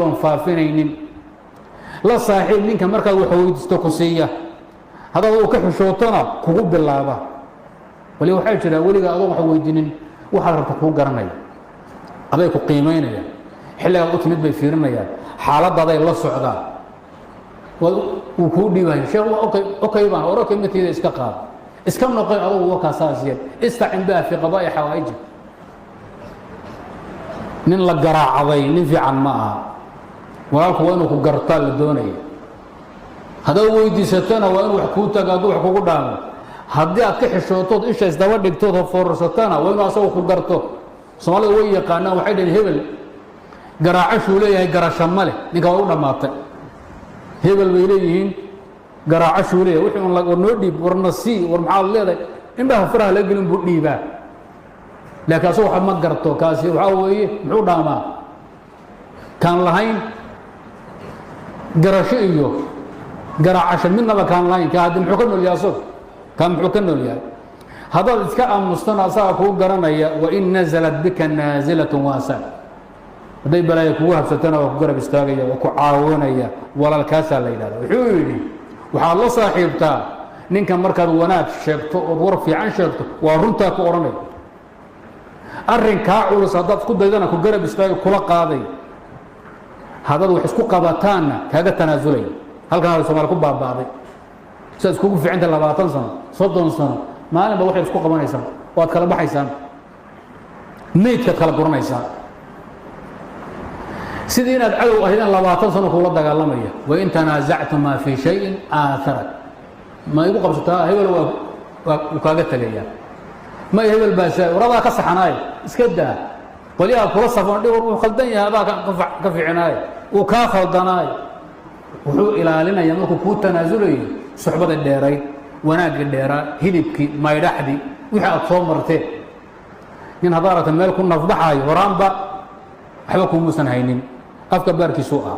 oon faafinaynin la saaxiib ninka markaad wax weydiisto ku siiya haddaad uu ka xishootona kugu bilaaba wali waxaa jira weliga adoon wax weydiinin waxaad rabta kuu garanaya aday ku qiimaynayaan xilligaad u timid bay fiirinayaan xaaladaaday la socdaan wuu kuu dhiibaya sheekh okay baan orokay matiida iska qaad iska noqon adugu wakaasaasiyad istacin biha fii qadaa'i xawaaiji nin la garaacaday nin fiican ma aha walaalku waa inuu ku gartaa la doonaya haddaad weydiisatana waa inuu wax kuu tago hadduu wax kugu dhaamo haddii aad ka xishootood isha isdaba dhigtood foorarsatana waa inuu asagu ku garto soomaalida way yaqaanaan waxay dhaheen hebel garaacashuu leeyahay garasho ma leh ninka waa u dhammaatay hebel bay leeyihiin garaacashuu leeyahay wixii war noo dhiib warna sii war maxaad leedahay indhaha faraha laga gelin buu dhiibaa laakiin asagu wax ma garto kaasi waxaa weeye muxuu dhaamaa kaan lahayn garasho iyo garaacasho midnaba kaan lahayn ka haddi muxuu ka nool yahay asagu kaan muxuu ka nool yahay haddaad iska aamustana asaga kuu garanaya wain nazalat bika naazilatun waasa hadday balaaya kugu habsatana waa ku garab istaagaya waa ku caawinaya walaalkaasaa la yidhahda wuxuu yidhi waxaad la saaxiibtaa ninka markaad wanaag sheegto ood war fiican sheegto waa runtaa ku odhanay arrin kaa culus haddaad isku daydana ku garab istaagay kula qaaday haddaad wax isku qabataanna kaaga tanaasulay halkan hada Soomaali ku baabaaday sidaad iskugu fiicanta 20 sano 30 sano maalinba waxay isku qabanaysaan waad kala baxaysaan meydka kala guranaysaan sidii inaad cadow ahaydaan 20 sano kula dagaalamaya wa in tanazactuma fi shay'in aatharak ma igu qabsataa hebel waa kaaga tagaya ma hebel baasa waradaa ka saxanaay iska daa qoliyaha kula safan dhig uu khaldan yahay adaa ka fiicinaay uu ka khaldanaay wuxuu ilaalinaya markuu ku tanaasulayo suxbada dheeray wanaagga dheeraa hilibkii maydhaxdii wixii aad soo martee nin hadaarata meel ku nafbaxaayo horaanba waxba kumuusan haynin afka baarkiisu ah